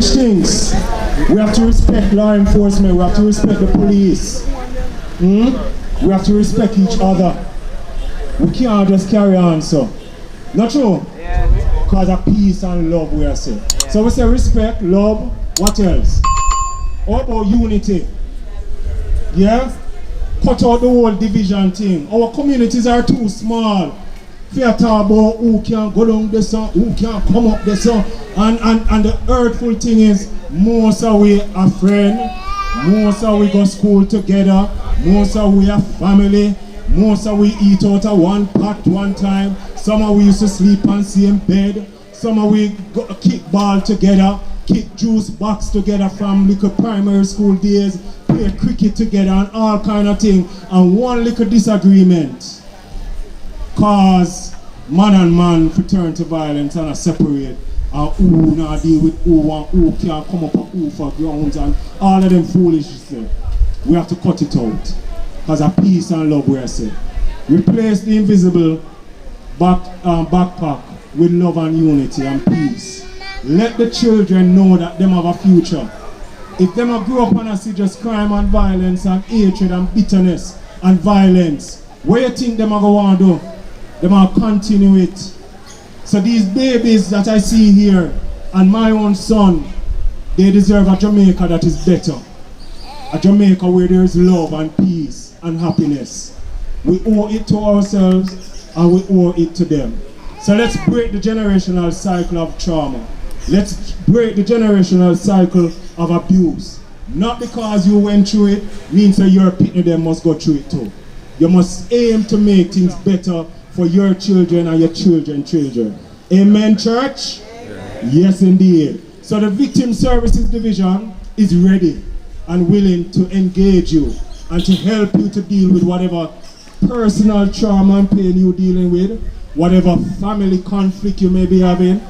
things. We have to respect law enforcement, we have to respect the police. We have to respect each other. We can't just carry on so. Not true? Because of peace and love we are saying. So we say respect, love, what else? How about unity? Yeah? Cut out the whole division thing. Our communities are too small. Fear talk about who can go down this one, who can come up this one. And the hurtful thing is, most of we are friends, most of we go school together, most of we are family, most of we eat out of one pot one time, some of we used to sleep on the same bed, some of we go kick ball together, kick juice box together from little primary school days, play cricket together and all kind of thing. And one little disagreement cause man and man to turn to violence and separate. And who now deal with who and who can come up and who for grounds and all of them foolishness. We have to cut it out. Because of peace and love we are saying. Replace the invisible backpack with love and unity and peace. Let the children know that them have a future. If them a grow up and see just crime and violence and hatred and bitterness and violence, what you think them are going to do? Them are continue it. So these babies that I see here and my own son, they deserve a Jamaica that is better. A Jamaica where there is love and peace and happiness. We owe it to ourselves and we owe it to them. So let's break the generational cycle of trauma. Let's break the generational cycle of abuse. Not because you went through it means that your people them must go through it too. You must aim to make things better for your children and your children's children. Amen, church? Yes, indeed. So the Victim Services Division is ready and willing to engage you and to help you to deal with whatever personal trauma and pain you're dealing with, whatever family conflict you may be having.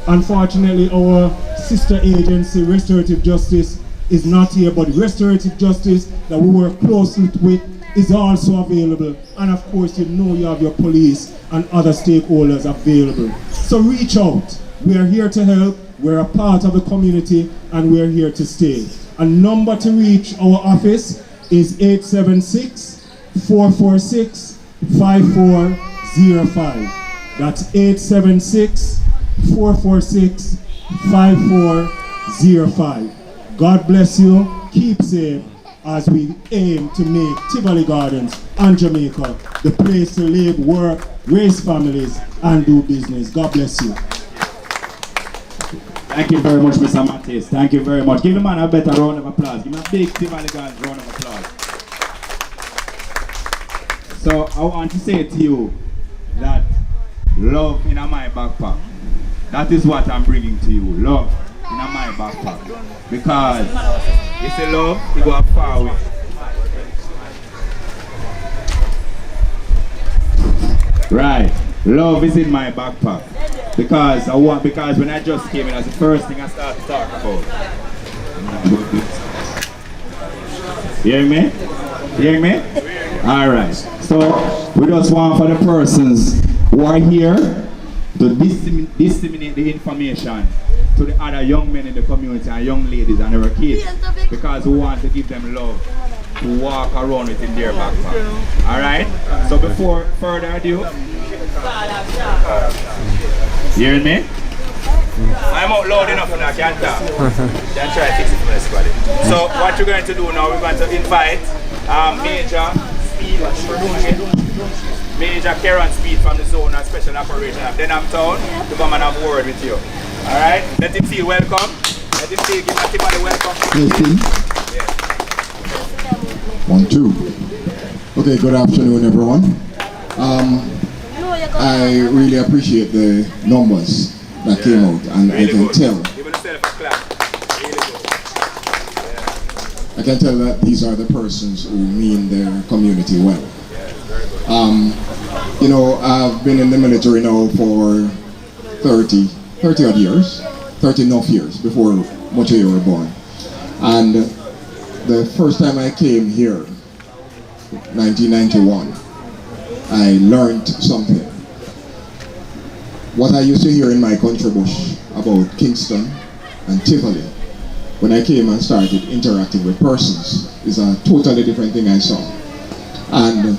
Unfortunately, our sister agency, Restorative Justice, is not here, but Restorative Justice that we work closely with is also available. And of course, you know you have your police and other stakeholders available. So reach out. We are here to help. We're a part of the community and we're here to stay. A number to reach our office is 876-446-5405. That's 876-446-5405. God bless you. Keep safe as we aim to make Tivoli Gardens and Jamaica the place to live, work, raise families, and do business. God bless you. Thank you very much, Mr. Mattis. Thank you very much. Give the man a better round of applause. Give him a big Tivoli Gardens round of applause. So I want to say to you that love in my backpack. That is what I'm bringing to you. Love in my backpack. Because you say love, you go far away. Right. Love is in my backpack. Because when I just came in, that's the first thing I started to talk about. You hear me? You hear me? Alright. So we just want for the persons who are here to disseminate the information to the other young men in the community and young ladies and their kids, because we want to give them love to walk around with in their backpack. Alright? So before further ado, you hearing me? I'm out loud enough and I can't talk. Then try to fix it for the squad. So what you're going to do now, we're going to invite Major Speed, Major Karen Speed from the Zone and Special Operation of Denham Town to come and have a word with you. Alright? Let him feel welcome. Let him feel, give everybody welcome. Yeah. 1, 2. Okay, good afternoon everyone. I really appreciate the numbers that came out, and really I can tell. Give yourself a clap. Really good. I can tell that these are the persons who mean their community well. Very good. You know, I've been in the military now for 30 odd years, 30 enough years before much of you were born. And the first time I came here, 1991, I learned something. What I used to hear in my country bush about Kingston and Tivoli when I came and started interacting with persons is a totally different thing I saw. And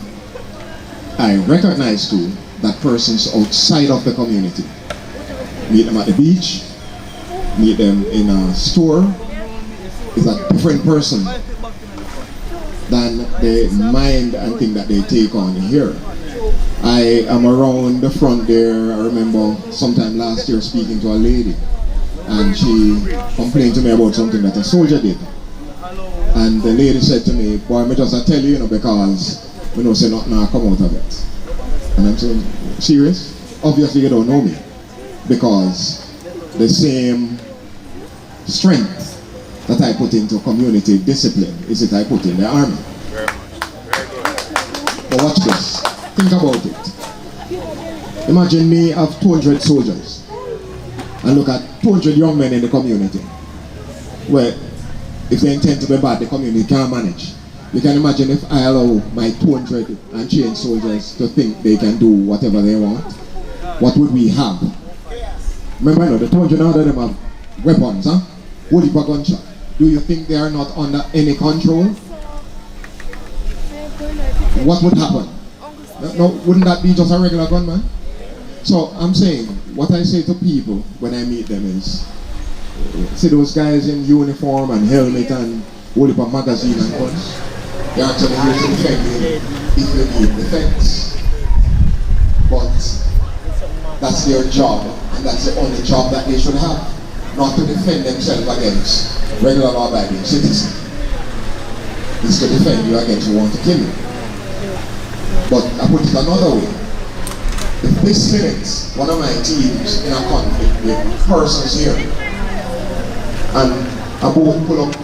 I recognized too that persons outside of the community, meet them at the beach, meet them in a store, is a different person than the mind and thing that they take on here. I am around the front there. I remember sometime last year speaking to a lady, and she complained to me about something that a soldier did. And the lady said to me, boy, I just tell you, because we know say nothing come out of it. And I'm saying, serious? Obviously you don't know me, because the same strength that I put into community discipline is it I put in the army. But watch this. Think about it. Imagine me have 200 soldiers and look at 200 young men in the community where if they intend to be bad, the community can't manage. You can imagine if I allow my 200 and change soldiers to think they can do whatever they want, what would we have? Remember, the 200 of them have weapons, huh? What if a gunshot? Do you think they are not under any control? What would happen? No, wouldn't that be just a regular gunman? So I'm saying, what I say to people when I meet them is, see those guys in uniform and helmet and hold up a magazine and guns? They are actually here to defend you if you need defense. But that's their job, and that's the only job that they should have. Not to defend themselves against regular law-abiding citizens. It's to defend you against who want to kill you. But I put it another way. If this minute, one of my teams in a conflict with persons here, and a boat pull up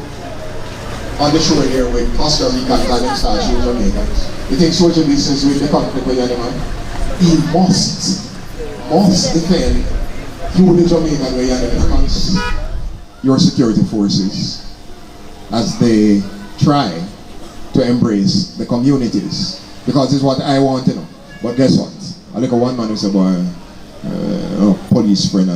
on the shore here with Costa Rican and Stars, Jamaicans, you think social business with the conflict with any man? He must defend who the Jamaican way against your security forces as they try to embrace the communities. Because it's what I want to know. But guess what? I look at one man who said, boy, police friend,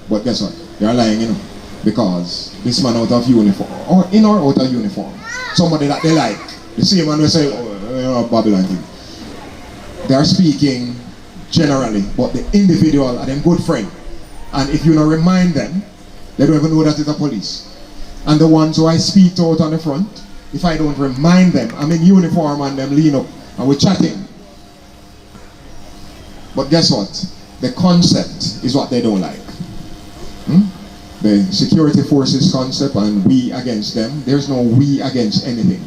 but guess what? They're lying, because this man out of uniform, or in or out of uniform, somebody that they like, the same man will say, Babylon thing. They are speaking generally, but the individual are them good friend. And if you don't remind them, they don't even know that it's a police. And the ones who I speak to out on the front, if I don't remind them, I'm in uniform and them lean up and we're chatting. But guess what? The concept is what they don't like. The security forces concept and we against them. There's no we against anything.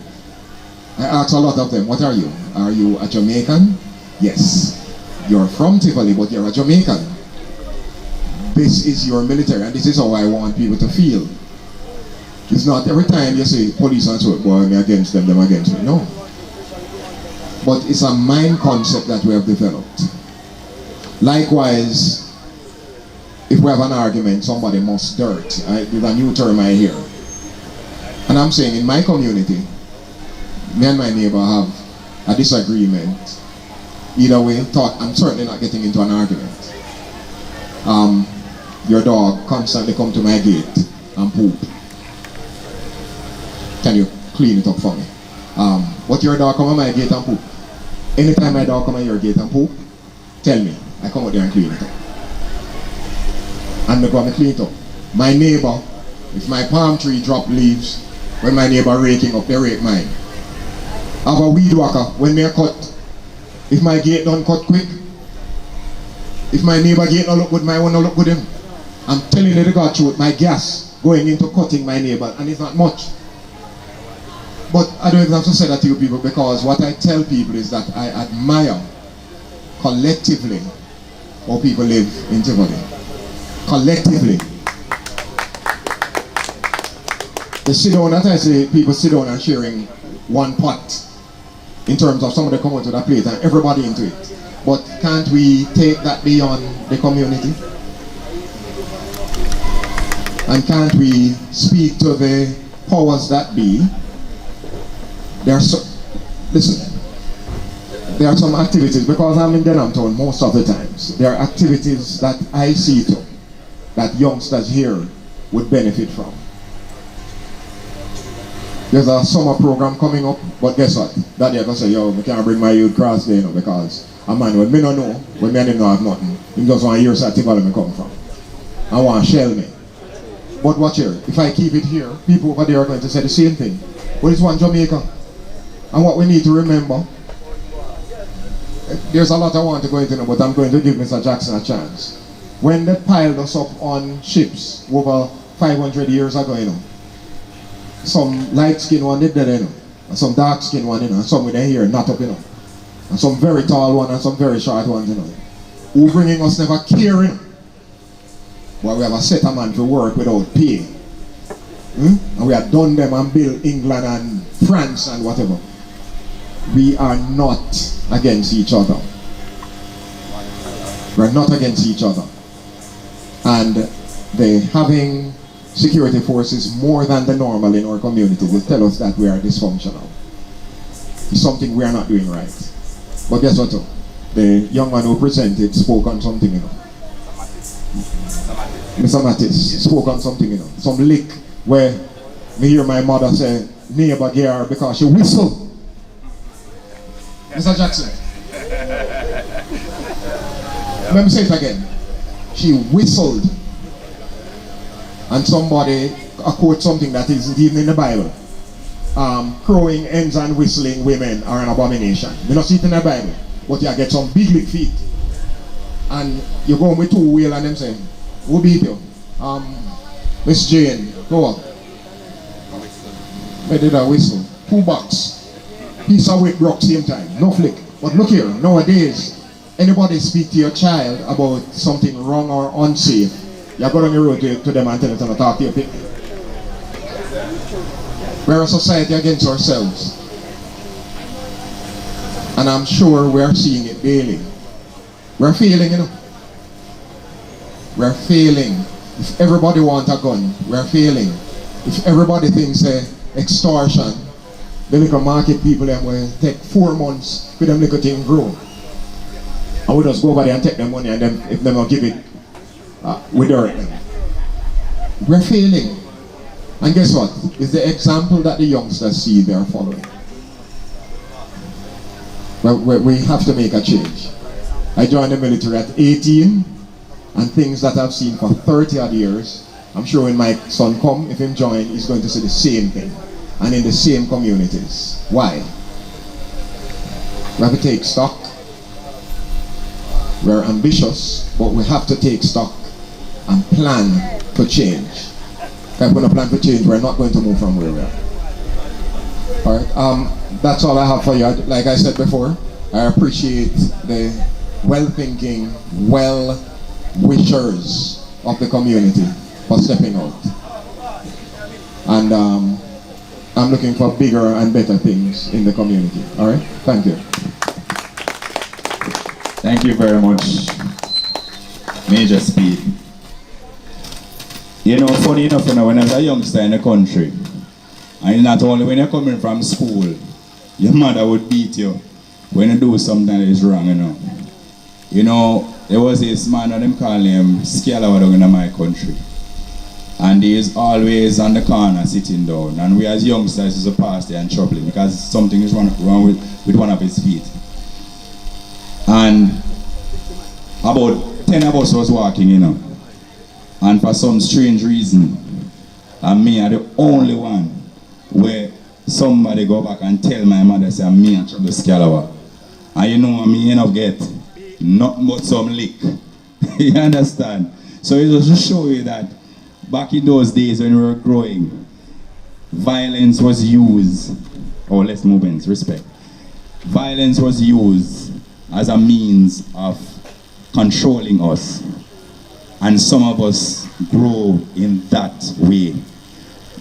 I ask a lot of them, what are you? Are you a Jamaican? Yes. You're from Tivoli, but you're a Jamaican. This is your military, and this is how I want people to feel. It's not every time you say police and so, boy, me against them against me. No. But it's a mind concept that we have developed. Likewise, if we have an argument, somebody must dirt. There's a new term I hear. And I'm saying in my community, me and my neighbor have a disagreement. Either way, I'm certainly not getting into an argument. Your dog constantly come to my gate and poop. Can you clean it up for me? But your dog come on my gate and poop. Anytime my dog come on your gate and poop, tell me. I come out there and clean it up. And I'm going to clean it up. My neighbor, if my palm tree drop leaves, when my neighbor raking up, they rake mine. I have a weed whacker, when me cut, if my gate don't cut quick, if my neighbor gate don't look good, my one don't look good him. I'm telling you the God truth, my gas going into cutting my neighbor, and it's not much. But I don't even have to say that to you people, because what I tell people is that I admire collectively how people live in Tivoli. Collectively. They sit down, that I say people sit down and sharing one pot in terms of somebody come out to that plate and everybody into it. But can't we take that beyond the community? And can't we speak to the powers that be? Listen, there are some activities, because I'm in Denham Town most of the times, there are activities that I see to that youngsters here would benefit from. There's a summer program coming up, but guess what? That day I say, yo, I can't bring my youth cross there, you know, because a man when me don't know, when me and him don't have nothing, he just want to hear where Tivoli me come from. I want to shell me. But watch here, if I keep it here, people over there are going to say the same thing. But it's one Jamaica. And what we need to remember, there's a lot I want to go into, but I'm going to give Mr. Jackson a chance. When they piled us up on ships over 500 years ago, you know, some light-skinned one did that, you know, and some dark-skinned one, you know, and some with their hair not up, you know, and some very tall one and some very short ones, you know. Who bringing us never care, you know. But we have a set of man to work without pay. And we have done them and built England and France and whatever. We are not against each other. We're not against each other. And they having security forces more than the normal in our community will tell us that we are dysfunctional. It's something we are not doing right. But guess what? The young man who presented spoke on something, you know. Mr. Mattis spoke on something, you know. Some lick where me hear my mother say, neighbor get her because she whistle. Mr. Jackson. Let me say it again. She whistled. And somebody quote something that isn't even in the Bible. Crowing hens and whistling women are an abomination. You don't see it in the Bible. But you get some big lick feet. And you go with two wheel and them say, who beat you? Miss Jane, go on. I did a whistle. 2 bucks. Piece of weight broke same time. No flick. But look here, nowadays, anybody speak to your child about something wrong or unsafe, you go on the road to them and tell them to talk to your people. We're a society against ourselves. And I'm sure we're seeing it daily. We're failing, you know. We're failing. If everybody wants a gun, we're failing. If everybody thinks extortion, the little market people them will take 4 months for them little thing grow. And we just go over there and take their money and then if they don't give it, we dirt them. We're failing. And guess what? It's the example that the youngsters see they are following. We have to make a change. I joined the military at 18, and things that I've seen for 30 odd years, I'm sure when my son come, if him join, he's going to see the same thing. And in the same communities. Why? We have to take stock. We're ambitious, but we have to take stock and plan for change. If we're not plan for change, we're not going to move from where we are. Alright, that's all I have for you. Like I said before, I appreciate the well-thinking, well-wishers of the community for stepping out. And I'm looking for bigger and better things in the community. Alright? Thank you. Thank you very much, Major Speed. You know, funny enough, you know, when I was a youngster in the country, and not only when you're coming from school, your mother would beat you when you do something that is wrong, you know. You know, there was this man, and them call him Scalawa down in my country. And he is always on the corner sitting down. And we as youngsters is a pass there and trouble him because something is wrong with one of his feet. And about 10 of us was walking, you know. And for some strange reason, and me are the only one where somebody go back and tell my mother, say, me and trouble Scalawa. And you know what me end up get? Nothing but some lick. You understand? So it was to show you that back in those days when we were growing, violence was used, or let's move in, respect. Violence was used as a means of controlling us. And some of us grow in that way.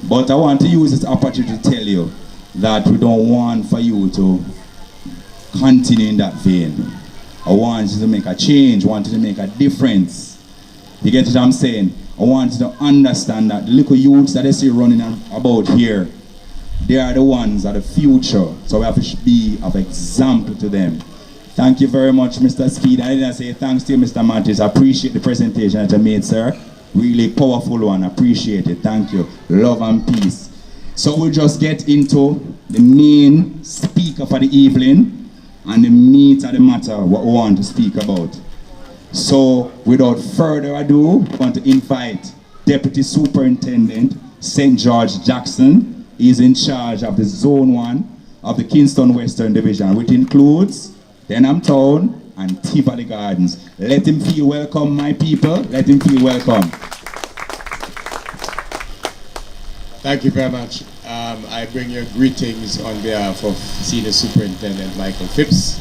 But I want to use this opportunity to tell you that we don't want for you to continue in that vein. I want you to make a change, I want you to make a difference. You get what I'm saying? I want you to understand that the little youths that I see running about here, they are the ones that are the future. So we have to be of example to them. Thank you very much, Mr. Speed. I didn't say thanks to you, Mr. Mattis. I appreciate the presentation that you made, sir. Really powerful one. Appreciate it. Thank you. Love and peace. So we'll just get into the main speaker for the evening and the meat of the matter, what we want to speak about. So without further ado, I want to invite Deputy Superintendent St. George Jackson. He's in charge of the Zone 1 of the Kingston Western Division, which includes Denham Town and Tivoli Gardens. Let him feel welcome, my people. Let him feel welcome. Thank you very much. I bring you greetings on behalf of Senior Superintendent Michael Fips,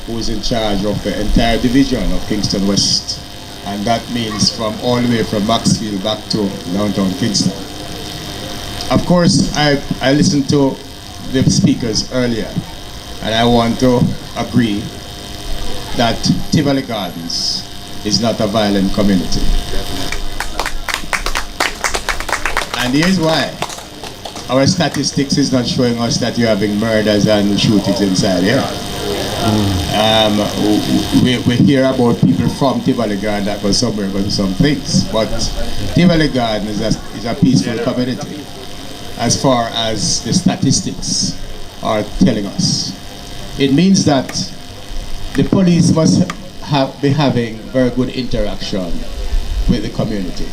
who is in charge of the entire division of Kingston West. And that means from all the way from Maxfield back to downtown Kingston. Of course, I listened to the speakers earlier, and I want to agree that Tivoli Gardens is not a violent community. And here's why. Our statistics is not showing us that you're having murders and shootings inside here. We hear about people from Tivoli Garden that go somewhere going to some things, but Tivoli Garden is a peaceful community as far as the statistics are telling us. It means that the police must be having very good interaction with the community.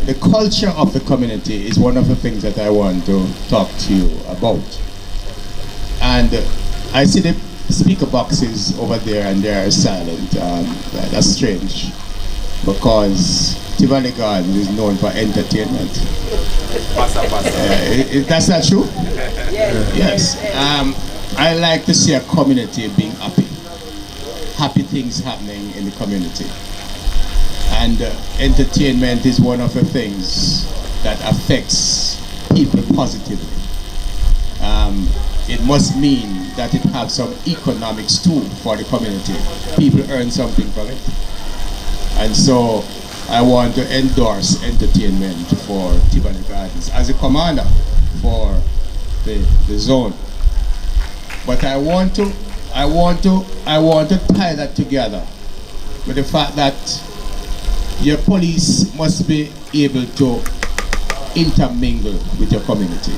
The culture of the community is one of the things that I want to talk to you about. And I see the speaker boxes over there and they are silent. That's strange, because Tivoli Garden is known for entertainment. That's not true? Yes. I like to see a community being happy. Happy things happening in the community. And entertainment is one of the things that affects people positively. It must mean that it has some economics too for the community. People earn something from it. And so I want to endorse entertainment for Tivoli Gardens as a commander for the zone. But I want to tie that together with the fact that your police must be able to intermingle with your community.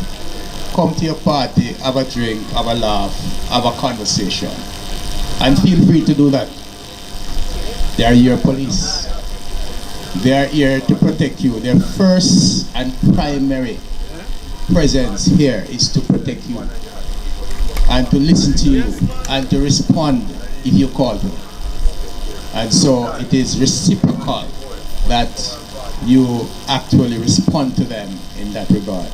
Come to your party, have a drink, have a laugh, have a conversation, and feel free to do that. They are your police. They are here to protect you. Their first and primary presence here is to protect you and to listen to you and to respond if you call them. And so it is reciprocal that you actually respond to them in that regard.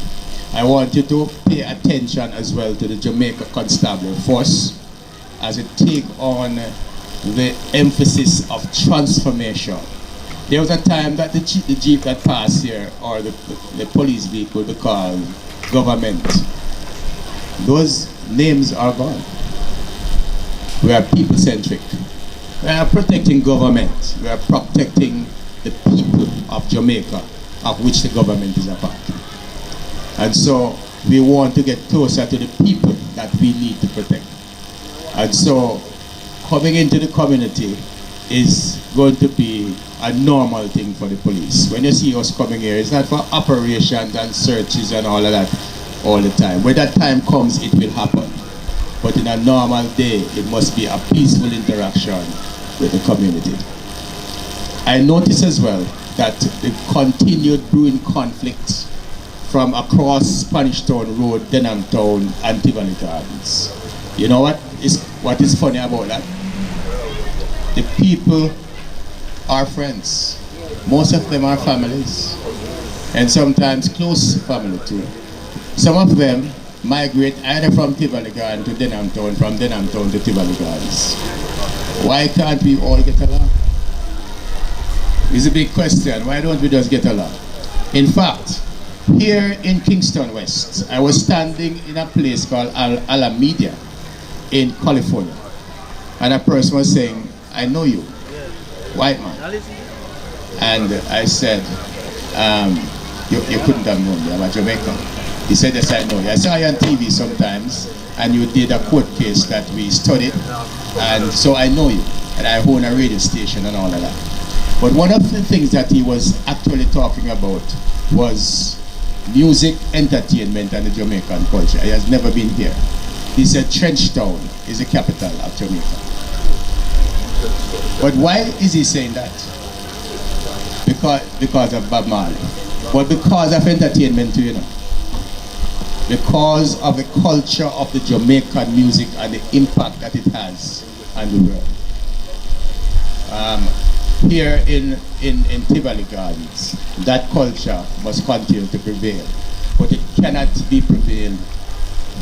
I want you to pay attention as well to the Jamaica Constabulary Force as it take on the emphasis of transformation. There was a time that the jeep that passed here, or the police vehicle, they call government. Those names are gone. We are people-centric. We are protecting government. We are protecting the people of Jamaica, of which the government is a part. And so we want to get closer to the people that we need to protect. And so coming into the community is going to be a normal thing for the police. When you see us coming here, it's not for operations and searches and all of that all the time. When that time comes, it will happen. But in a normal day, it must be a peaceful interaction with the community. I notice as well that the continued brewing conflict from across Spanish Town Road, Denham Town, and Tivoli Gardens. You know what is funny about that? The people are friends. Most of them are families, and sometimes close family too. Some of them migrate either from Tivoli Garden to Denham Town, from Denham Town to Tivoli Gardens. Why can't we all get along? It's a big question. Why don't we just get along? In fact, here in Kingston West, I was standing in a place called Alameda in California, and a person was saying, "I know you, white man." And I said, you couldn't have known me, I'm a Jamaican. He said, "Yes, I know you. I saw you on TV sometimes, and you did a court case that we studied, and so I know you, and I own a radio station and all of that." But one of the things that he was actually talking about was music, entertainment, and the Jamaican culture. He has never been here. He said Trenchtown is the capital of Jamaica. But why is he saying that? Because of Bob Marley. But because of entertainment too, you know. Because of the culture of the Jamaican music and the impact that it has on the world. Here in Tivoli Gardens, that culture must continue to prevail. But it cannot be prevailed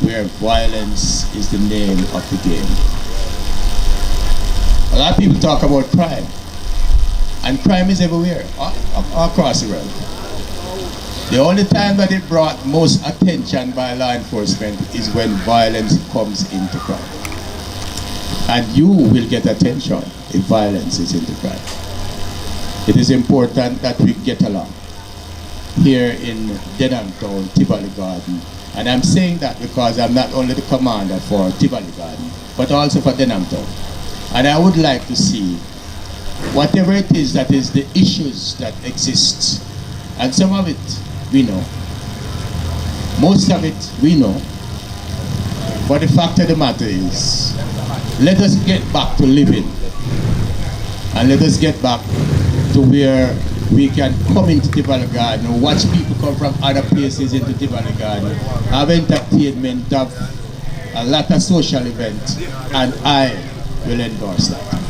where violence is the name of the game. A lot of people talk about crime. And crime is everywhere, all across the world. The only time that it brought most attention by law enforcement is when violence comes into crime. And you will get attention if violence is into crime. It is important that we get along here in Denhamtown, Tivoli Garden. And I'm saying that because I'm not only the commander for Tivoli Garden, but also for Denhamtown. And I would like to see whatever it is that is the issues that exist. And some of it we know. Most of it we know. But the fact of the matter is, let us get back to living. And let us get back to where we can come into Tivoli Garden and watch people come from other places into Tivoli Garden, have entertainment, have a lot of social events, and I will endorse that.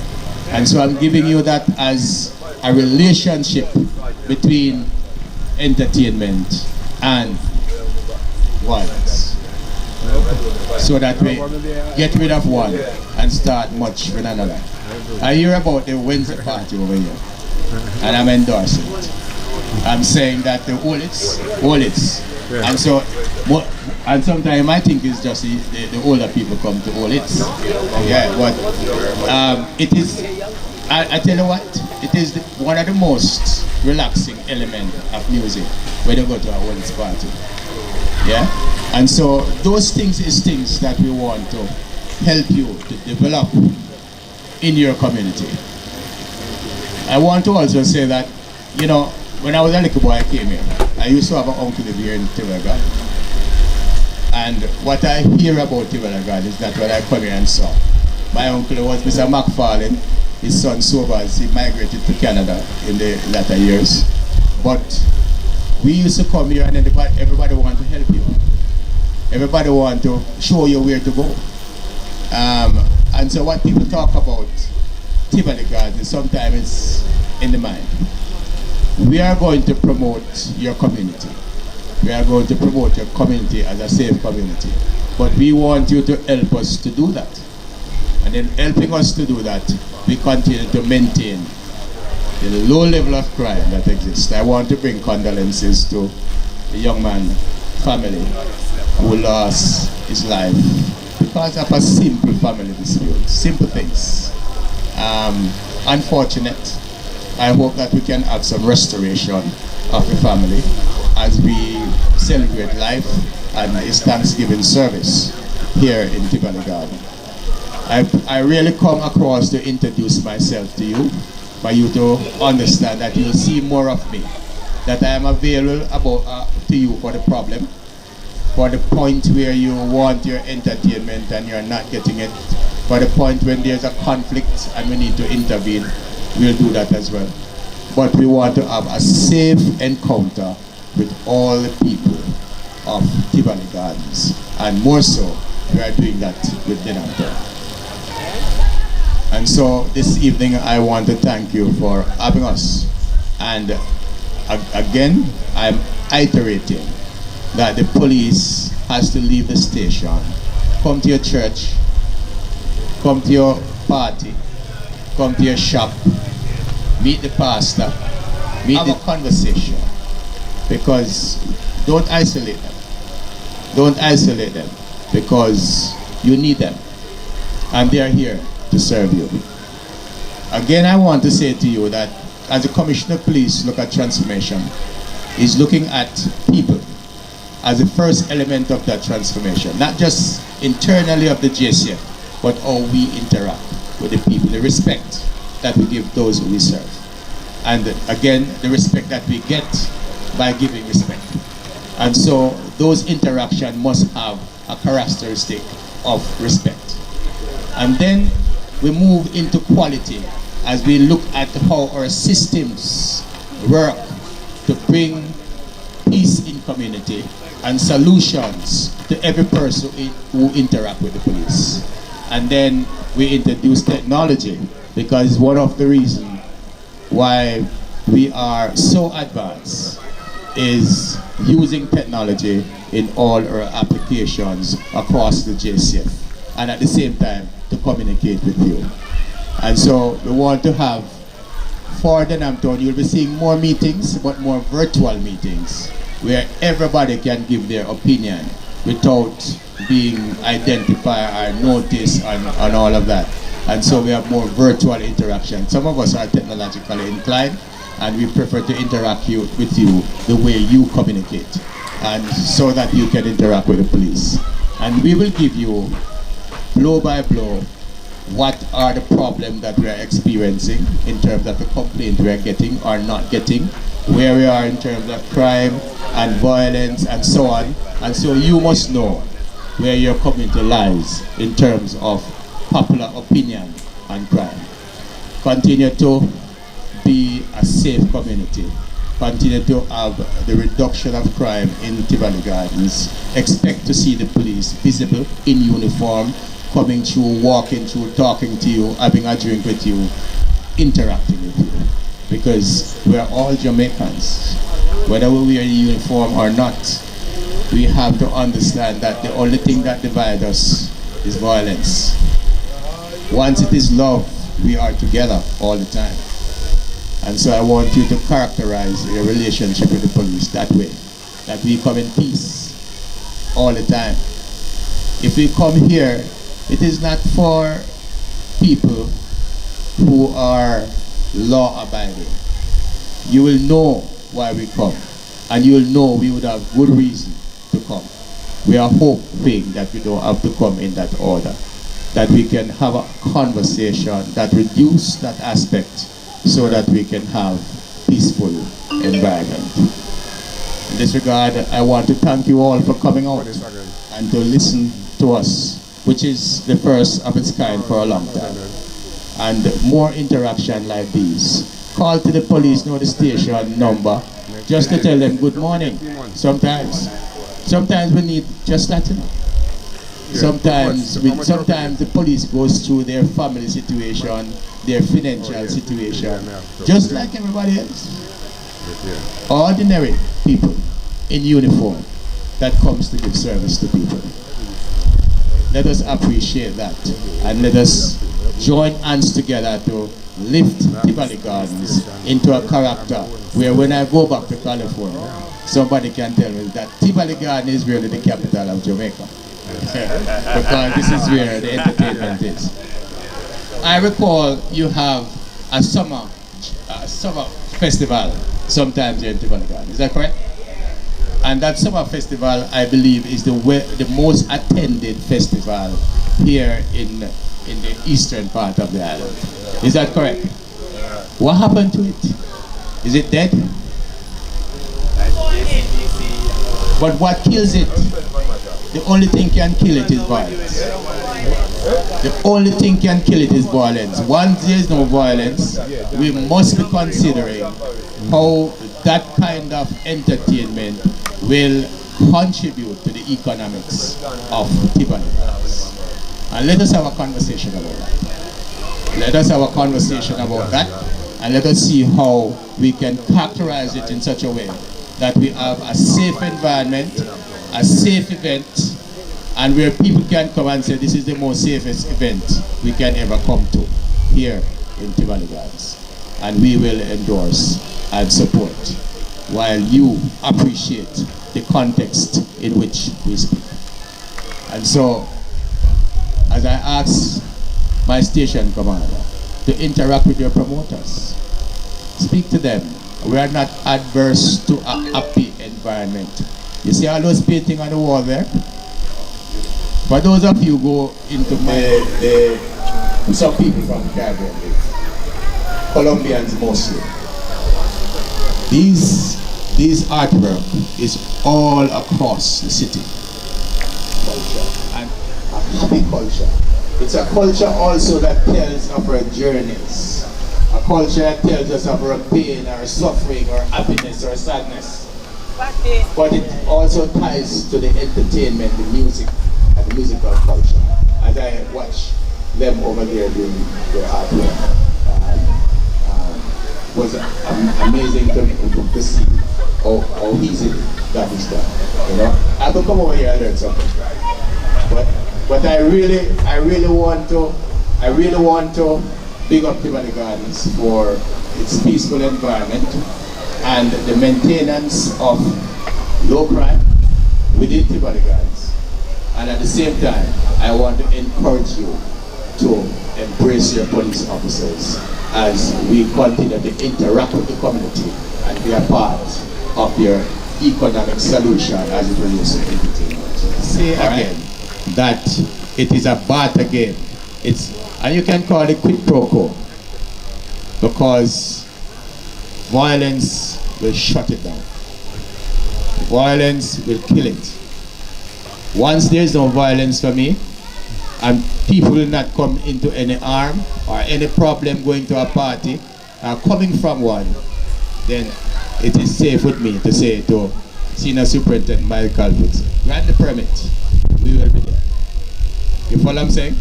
And so I'm giving you that as a relationship between entertainment and violence, so that we get rid of one and start much with another. I hear about the Wednesday party over here, and I'm endorsing it. I'm saying that the all it's. And so, and sometimes I think it's just the older people come to all it's. Yeah, but it is, I tell you what, it is one of the most relaxing elements of music when you go to a all it's party. Yeah? And so those things is things that we want to help you to develop in your community. I want to also say that, you know, when I was a little boy I came here, I used to have an uncle live here in Tivoli Garden. And what I hear about Tivoli Garden is not what I come here and saw. My uncle was Mr. McFarlane. His son Sobers, he migrated to Canada in the latter years. But we used to come here and everybody wanted to help you. Everybody wanted to show you where to go. And so what people talk about Tivoli Garden sometimes is in the mind. We are going to promote your community. We are going to promote your community as a safe community. But we want you to help us to do that. And in helping us to do that, we continue to maintain the low level of crime that exists. I want to bring condolences to the young man's family who lost his life because of a simple family dispute, simple things. Unfortunate. I hope that we can have some restoration of the family as we celebrate life and his Thanksgiving service here in Tivoli Garden. I really come across to introduce myself to you, for you to understand that you'll see more of me, that I am available to you for the problem, for the point where you want your entertainment and you're not getting it, for the point when there's a conflict and we need to intervene, we'll do that as well. But we want to have a safe encounter with all the people of Tivoli Gardens, and more so, we are doing that with Denhamtown. And so this evening I want to thank you for having us. And again, I'm iterating that the police has to leave the station, come to your church, come to your party, come to your shop, meet the pastor, have a conversation. Because don't isolate them. Don't isolate them, because you need them. And they are here to serve you. Again, I want to say to you that as the Commissioner of Police look at transformation, is looking at people as the first element of that transformation, not just internally of the JCF, but how we interact with the people, the respect that we give those who we serve. And again, the respect that we get by giving respect. And so those interactions must have a characteristic of respect. And then we move into quality as we look at how our systems work to bring peace in community and solutions to every person who interact with the police. And then we introduce technology, because one of the reasons why we are so advanced is using technology in all our applications across the JCF, and at the same time to communicate with you. And so we want to have, for the Namtown, you'll be seeing more meetings, but more virtual meetings, where everybody can give their opinion without being identified or noticed and all of that. And so we have more virtual interaction. Some of us are technologically inclined, and we prefer to interact with you the way you communicate, and so that you can interact with the police. And we will give you, blow by blow, what are the problems that we are experiencing in terms of the complaint we are getting or not getting, where we are in terms of crime and violence and so on. And so you must know where your community lies in terms of popular opinion and crime. Continue to be a safe community. Continue to have the reduction of crime in Tivoli Gardens. Expect to see the police visible in uniform, coming through, walking through, talking to you, having a drink with you, interacting with you. Because we are all Jamaicans. Whether we wear a uniform or not, we have to understand that the only thing that divides us is violence. Once it is love, we are together all the time. And so I want you to characterize your relationship with the police that way, that we come in peace all the time. If we come here, it is not for people who are law-abiding. You will know why we come, and you will know we would have good reason to come. We are hoping that we don't have to come in that order, that we can have a conversation that reduces that aspect, so that we can have peaceful environment. In this regard, I want to thank you all for coming out and to listen to us, which is the first of its kind for a long time. And more interaction like these. Call to the police, know the station number, just to tell them good morning. Sometimes we need just that, you know. Sometimes the police goes through their family situation, their financial situation, just like everybody else. Ordinary people in uniform that comes to give service to people. Let us appreciate that, and let us join hands together to lift Tivoli Gardens into a character where when I go back to California, somebody can tell me that Tivoli Garden is really the capital of Jamaica. Because this is where the entertainment is. I recall you have a summer festival sometimes here in Tivoli Garden. Is that correct? And that summer festival, I believe, is the most attended festival here in the eastern part of the island. Is that correct? What happened to it? Is it dead? But what kills it? The only thing can kill it is violence. The only thing can kill it is violence. Once there is no violence, we must be considering how that kind of entertainment will contribute to the economics of Tivoli. And let us have a conversation about that. Let us have a conversation about that, and let us see how we can characterize it in such a way that we have a safe environment, a safe event, and where people can come and say this is the most safest event we can ever come to here in Tivoli Gardens. And we will endorse and support while you appreciate the context in which we speak. And so, as I ask my station commander to interact with your promoters, speak to them. We are not adverse to a happy environment. You see all those painting on the wall there? For those of you who go into some people from the Caribbean, Colombians mostly. These This artwork is all across the city. Culture and a happy culture. It's a culture also that tells of our journeys. A culture that tells us of our pain, our suffering, our happiness, our sadness. But it also ties to the entertainment, the music, and the musical culture. As I watch them over there doing their artwork, was amazing to see how easy that is done. You know, I could come over here and learn something. But I really want to big up Tivoli Gardens for its peaceful environment and the maintenance of low crime within Tivoli Gardens. And at the same time, I want to encourage you to embrace your police officers as we continue to interact with the community and be a part of your economic solution as it relates to entertainment. Say again that it is a barter game. And you can call it quid pro quo, because violence will shut it down. Violence will kill it. Once there's no violence for me, and people will not come into any harm or any problem going to a party or coming from one, then it is safe with me to say to Senior Superintendent Michael Fips, grant the permit, we will be there. You follow what I'm saying?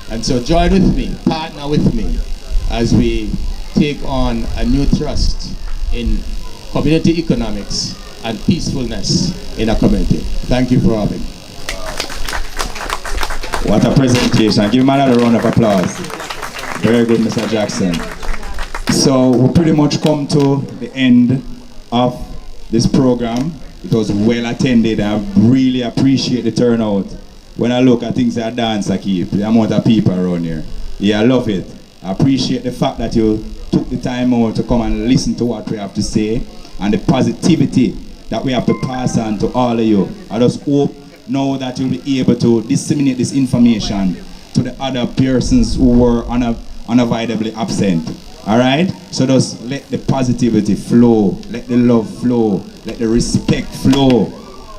And so join with me, partner with me, as we take on a new thrust in community economics and peacefulness in a community. Thank you for having me. What a presentation. Give him another round of applause. Very good, Mr. Jackson. So we pretty much come to the end of this program. It was well attended. I really appreciate the turnout. When I look at things that dance, I keep the amount of people around here. Yeah, I love it. I appreciate the fact that you took the time out to come and listen to what we have to say and the positivity that we have to pass on to all of you. I just hope now that you'll be able to disseminate this information to the other persons who were unavoidably absent. Alright? So just let the positivity flow, let the love flow, let the respect flow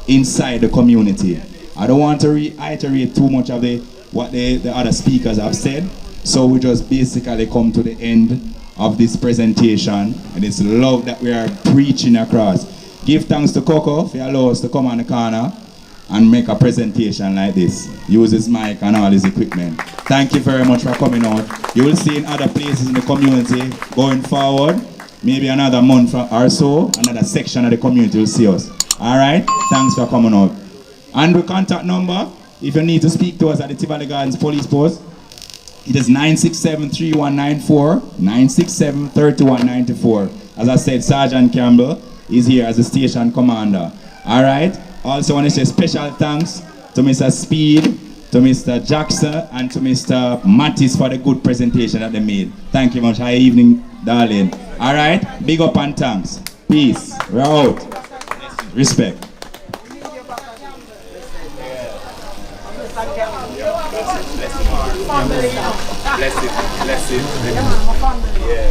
inside the community. I don't want to reiterate too much of what the other speakers have said, so we just basically come to the end of this presentation, and it's love that we are preaching across. Give thanks to Coco for allowing us to come on the corner and make a presentation like this. Use his mic and all his equipment. Thank you very much for coming out. You will see in other places in the community going forward, maybe another month or so, another section of the community will see us. Alright? Thanks for coming out. And the contact number, if you need to speak to us at the Tivoli Gardens Police Post, it is 967-3194, 967-3194. As I said, Sergeant Campbell is here as the station commander. Alright? Also want to say special thanks to Mr. Speed, to Mr. Jackson, and to Mr. Mattis for the good presentation that they made. Thank you much. High evening, darling. Alright? Big up and thanks. Peace. We're out. Respect. Bless it. Yeah.